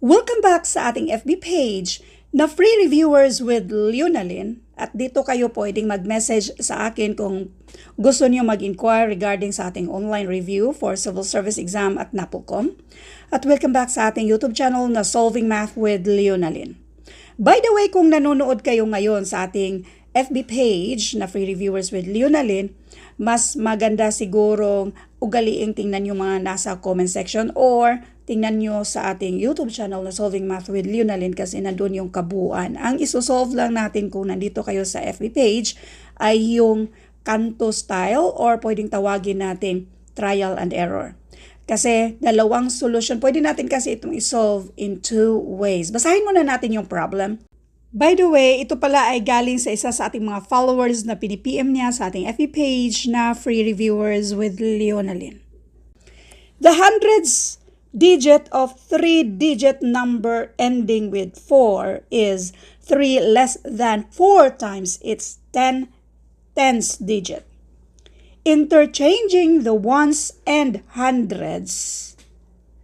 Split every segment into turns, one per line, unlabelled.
Welcome back sa ating FB page na Free Reviewers with Leonalyn. At dito kayo pwedeng mag-message sa akin kung gusto niyo mag-inquire regarding sa ating online review for Civil Service Exam at NAPOLCOM. At welcome back sa ating YouTube channel na Solving Math with Leonalyn. By the way, kung nanonood kayo ngayon sa ating FB page na Free Reviewers with Leonalyn, mas maganda sigurong ugaliing tingnan yung mga nasa comment section or tingnan nyo sa ating YouTube channel na Solving Math with Leonalyn kasi nandun yung kabuuan. Ang isosolve lang natin kung nandito kayo sa FB page ay yung Kanto style or pwedeng tawagin natin trial and error. Kasi dalawang solution, pwede natin kasi itong isolve in two ways. Basahin muna natin yung problem. By the way, ito pala ay galing sa isa sa ating mga followers na pinipm niya sa ating FB page na Free Reviewers with Leonalyn. The hundreds digit of three-digit number ending with 4 is 3 less than 4 times its 10th digit. Interchanging the ones and hundreds,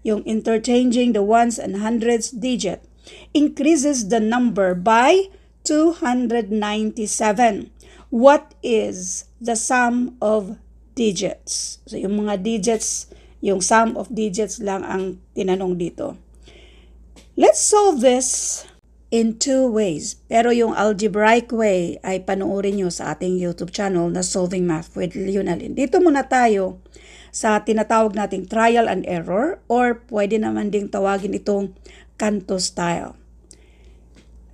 yung interchanging the ones and hundreds digit, increases the number by 297. What is the sum of digits? So yung mga digits, yung sum of digits lang ang tinanong dito. Let's solve this in two ways. Pero yung algebraic way ay panoorin nyo sa ating YouTube channel na Solving Math with Leonalyn. Dito muna tayo sa tinatawag nating trial and error or pwede naman ding tawagin itong Kanto style.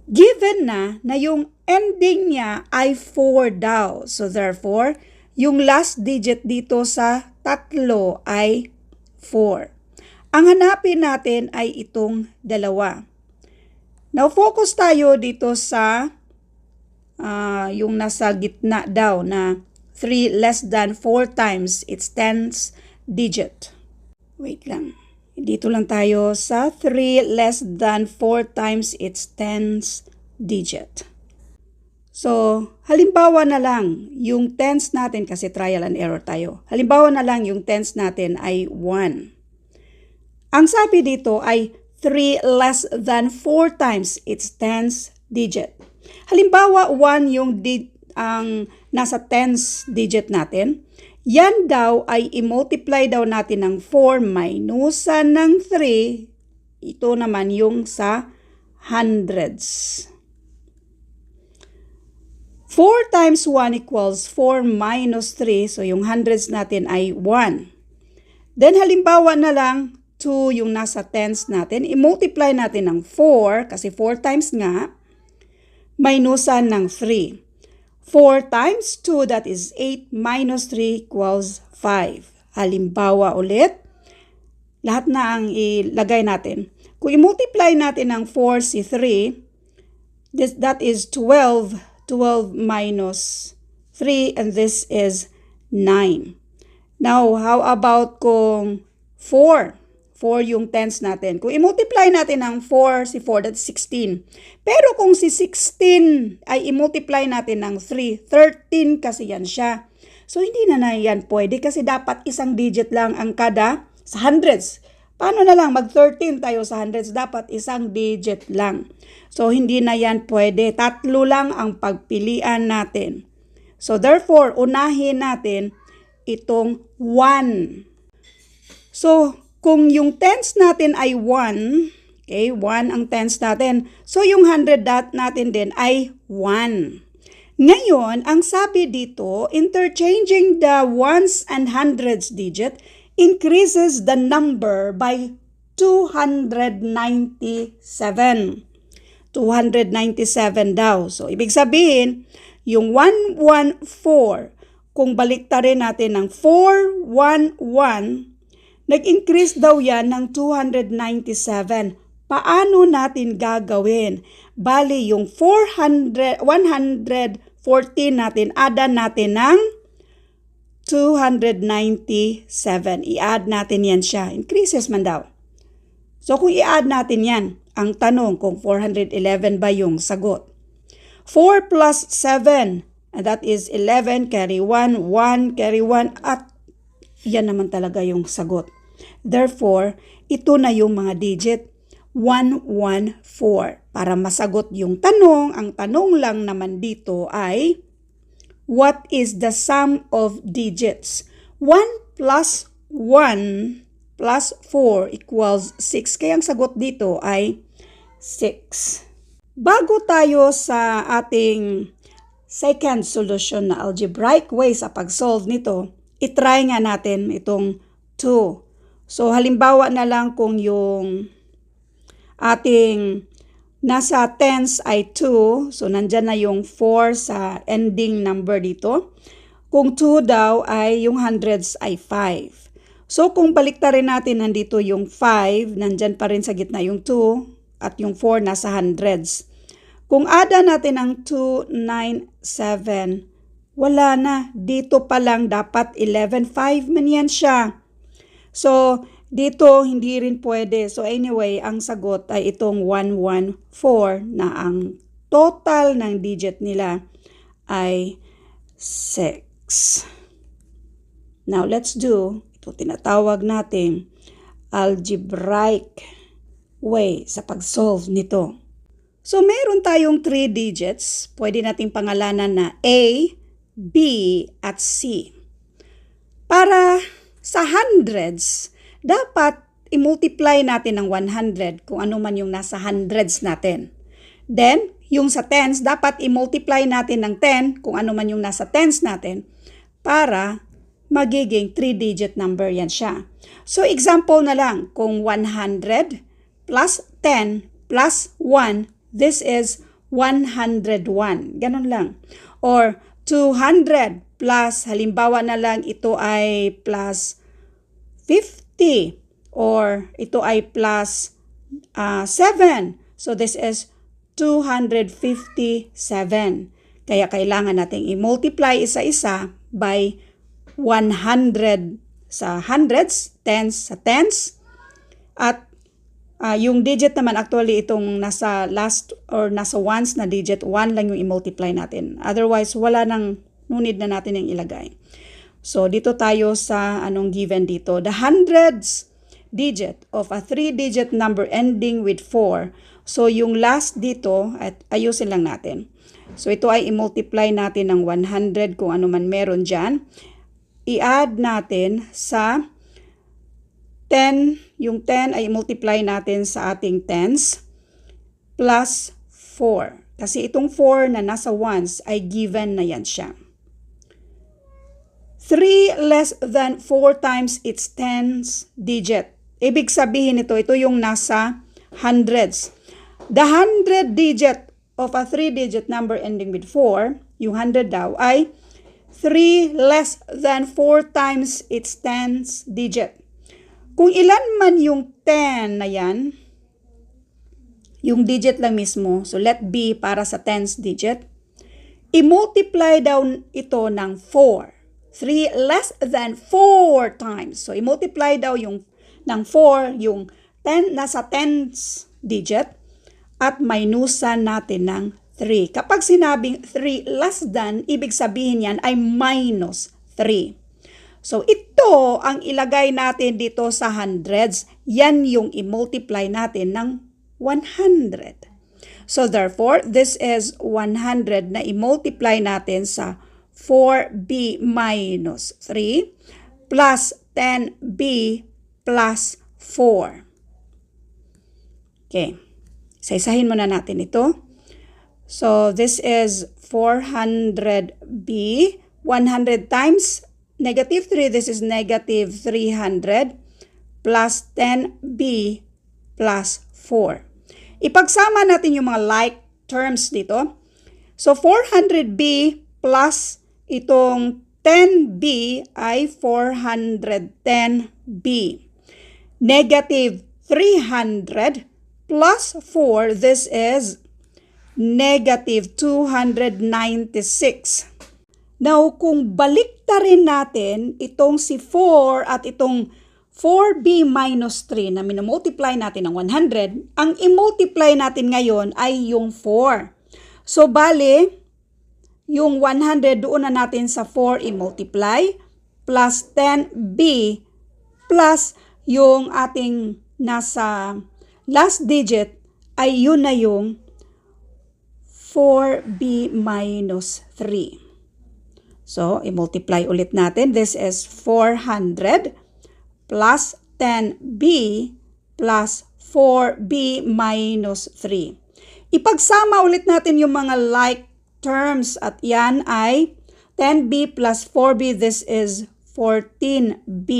Given na yung ending niya ay 4 daw. So therefore, yung last digit dito sa tatlo ay 4. Ang hanapin natin ay itong dalawa. Now, focus tayo dito sa yung nasa gitna daw na 3 less than 4 times its 10th digit. Wait lang. Dito lang tayo sa 3 less than 4 times its 10th digit. So, halimbawa na lang, yung tens natin, kasi trial and error tayo. Halimbawa na lang, yung tens natin ay 1. Ang sabi dito ay 3 less than 4 times its 10th digit. Halimbawa, 1 yung ang nasa tens digit natin. Yan daw ay i-multiply daw natin ng 4 minusan ng 3. Ito naman yung sa hundreds. 4 times 1 equals 4 minus 3. So, yung hundreds natin ay 1. Then, halimbawa na lang, 2 yung nasa tens natin. I-multiply natin ng 4, kasi 4 times nga, minusan ng 3. 4 times 2, that is 8 minus 3 equals 5. Halimbawa ulit, lahat na ang ilagay natin. Kung i-multiply natin ng 4 si 3, that is 12. 12 minus 3 and this is 9. Now, how about kung 4? 4 yung tens natin. Kung i-multiply natin ng 4, si 4, that's 16. Pero kung si 16 ay i-multiply natin ng 3, 13 kasi yan siya. So, hindi na yan pwede kasi dapat isang digit lang ang kada sa hundreds. Paano na lang? Mag-13 tayo sa hundreds. Dapat isang digit lang. So, hindi na yan pwede. Tatlo lang ang pagpilian natin. So, therefore, unahin natin itong 1. So, kung yung tens natin ay 1, okay, 1 ang tens natin. So, yung 100 natin din ay 1. Ngayon, ang sabi dito, interchanging the ones and hundreds digit increases the number by 297. 297 daw. So, ibig sabihin, yung 114, kung baliktarin natin ng 411, nag-increase daw yan ng 297. Paano natin gagawin? Bali, yung 114 natin, add natin ng 297. I-add natin yan siya. Increases man daw. So, kung i-add natin yan, ang tanong kung 411 ba yung sagot. 4 plus 7, and that is 11, carry 1, 1, carry 1, at yan naman talaga yung sagot. Therefore, ito na yung mga digit. 114. Para masagot yung tanong, ang tanong lang naman dito ay, what is the sum of digits? 1 plus 1 plus 4 equals 6. Kaya ang sagot dito ay 6. Bago tayo sa ating second solution na algebraic way sa pag-solve nito, itry nga natin itong 2. So halimbawa na lang kung yung ating nasa tens ay 2, so nandyan na yung 4 sa ending number dito. Kung 2 daw ay yung hundreds ay 5. So kung baliktarin natin, nandito yung 5, nandyan pa rin sa gitna yung 2, at yung 4 nasa hundreds. Kung ada natin ang 2, 9, 7, wala na. Dito pa lang dapat 11, 5 man yan siya. So dito hindi rin pwede. So anyway, ang sagot ay itong 114 na ang total ng digit nila ay 6. Now let's do ito tinatawag natin algebraic way sa pag-solve nito. So meron tayong 3 digits. Pwede nating pangalanan na A, B, at C. Para sa hundreds, dapat i-multiply natin ng 100 kung ano man yung nasa hundreds natin. Then, yung sa tens, dapat i-multiply natin ng 10 kung ano man yung nasa tens natin para magiging 3-digit number yan siya. So, example na lang, kung 100 plus 10 plus 1, this is 101. Ganun lang. Or 200 plus, halimbawa na lang ito ay plus 50 or ito ay plus 7. So this is 257. Kaya kailangan nating i-multiply isa-isa by 100 sa hundreds, tens sa tens, at yung digit naman actually itong nasa last or nasa ones na digit, 1 lang yung i-multiply natin. Otherwise, wala nang nunid na natin yung ilagay. So, dito tayo sa anong given dito. The hundreds digit of a 3-digit number ending with 4. So, yung last dito, at ayusin lang natin. So, ito ay i-multiply natin ng 100 kung ano man meron dyan. I-add natin sa 10, yung 10 ay i-multiply natin sa ating tens plus 4. Kasi itong 4 na nasa ones ay given na yan siya. 3 less than 4 times its tens digit. Ibig sabihin ito yung nasa hundreds. The 100 digit of a 3-digit number ending with 4, yung 100 daw, ay 3 less than 4 times its tens digit. Kung ilan man yung 10 na yan, yung digit lang mismo, so let B para sa tens digit, i-multiply daw ito ng 4. 3 less than 4 times. So, i-multiply daw yung ng 4, yung 10 nasa tens digit, at minusan natin ng 3. Kapag sinabing 3 less than, ibig sabihin yan ay minus 3. So, ito ang ilagay natin dito sa hundreds. Yan yung i-multiply natin ng 100. So, therefore, this is 100 na i-multiply natin sa 4b minus 3 plus 10b plus 4. Okay. Isa-isahin muna natin ito. So, this is 400b. 100 times negative 3. This is negative 300 plus 10b plus 4. Ipagsama natin yung mga like terms dito. So, 400b plus itong 10b ay 410b. Negative 300 plus 4, this is negative 296. Now, kung baliktarin natin itong si 4 at itong 4b minus 3 na minumultiply natin ng 100, ang i-multiply natin ngayon ay yung 4. So, bali, yung 100 doon na natin sa 4 i-multiply plus 10b plus yung ating nasa last digit ay yun na yung 4b minus 3. So, i-multiply ulit natin. This is 400 plus 10b plus 4b minus 3. Ipagsama ulit natin yung mga like terms at yan ay 10b plus 4b. This is 14b.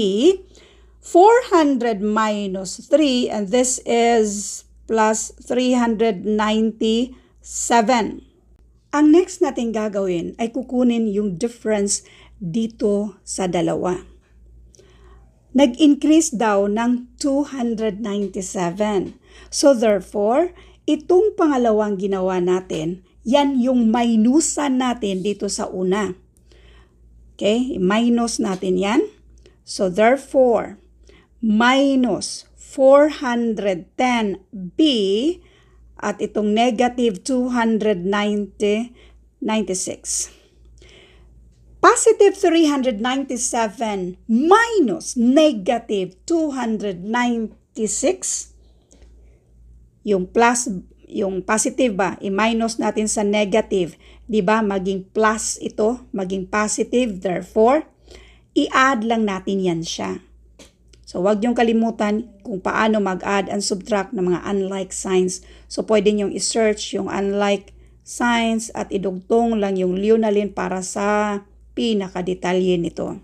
400 minus 3 and this is plus 397. Ang next natin gagawin ay kukunin yung difference dito sa dalawa. Nag-increase daw ng 297. So therefore, itong pangalawang ginawa natin, yan yung minusan natin dito sa una. Okay, minus natin yan. So therefore, minus 410b at itong negative 296. Positive 397 minus negative 296. Yung plus, yung positive ba, i-minus natin sa negative. Diba, maging plus ito, maging positive. Therefore, i-add lang natin yan siya. So, wag niyong kalimutan kung paano mag-add and subtract ng mga unlike signs. So, pwede niyong i-search yung unlike signs at idugtong lang yung liunalin para sa pinakadetalye nito.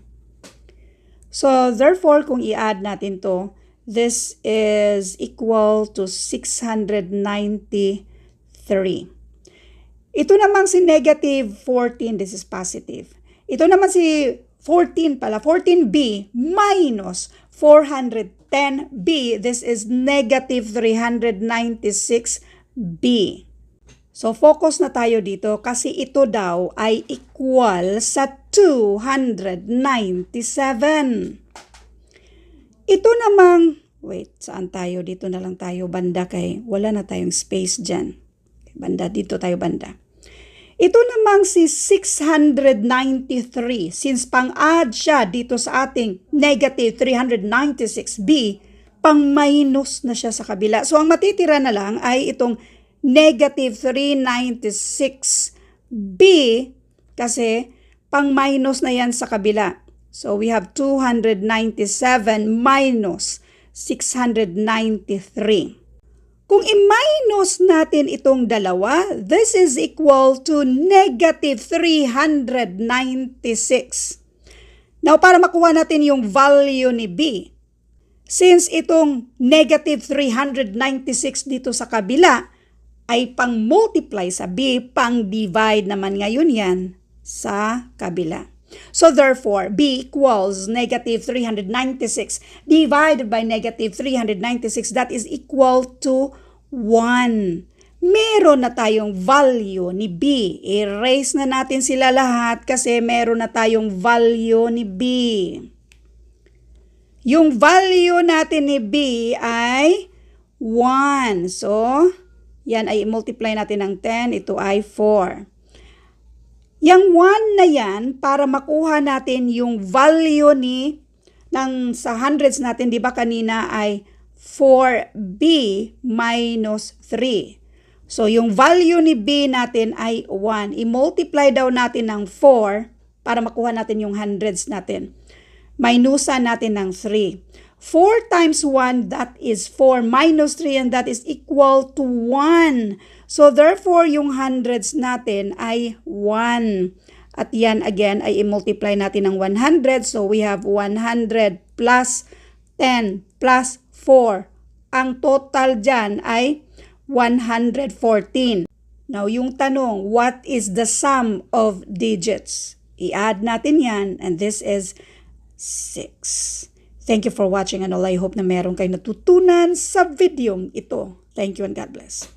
So, therefore, kung i-add natin to, this is equal to 693. Ito naman si negative 14, this is positive. Ito naman si 14 pala, 14b minus 410b, this is negative 396b. So, focus na tayo dito kasi ito daw ay equal sa 297. Ito namang, wait, saan tayo? Dito na lang tayo banda kay wala na tayong space dyan. Banda, dito tayo banda. Ito namang si 693, since pang-add siya dito sa ating negative 396b, pang-minus na siya sa kabila. So, ang matitira na lang ay itong negative 396b kasi pang-minus na yan sa kabila. So, we have 297 minus 693. Kung i-minus natin itong dalawa, this is equal to negative 396. Now, para makuha natin yung value ni b, since itong negative 396 dito sa kabila ay pang-multiply sa b, pang-divide naman ngayon yan sa kabila. So therefore, b equals negative 396 divided by negative 396, that is equal to 1. Meron na tayong value ni b. Erase na natin sila lahat kasi meron na tayong value ni b. Yung value natin ni b ay 1. So, yan ay multiply natin ng 10. Ito ay 4. Yang 1 na yan, para makuha natin yung value sa hundreds natin, di ba kanina ay 4b minus 3. So, yung value ni b natin ay 1. I-multiply daw natin ng 4 para makuha natin yung hundreds natin. Minusan natin ng 3. 4 times 1, that is 4 minus 3, and that is equal to 1. So, therefore, yung hundreds natin ay 1. At yan, again, ay i-multiply natin ng 100. So, we have 100 plus 10 plus 4. Ang total dyan ay 114. Now, yung tanong, what is the sum of digits? I-add natin yan, and this is 6. Thank you for watching and all. I hope na meron kayo natutunan sa video ito. Thank you and God bless.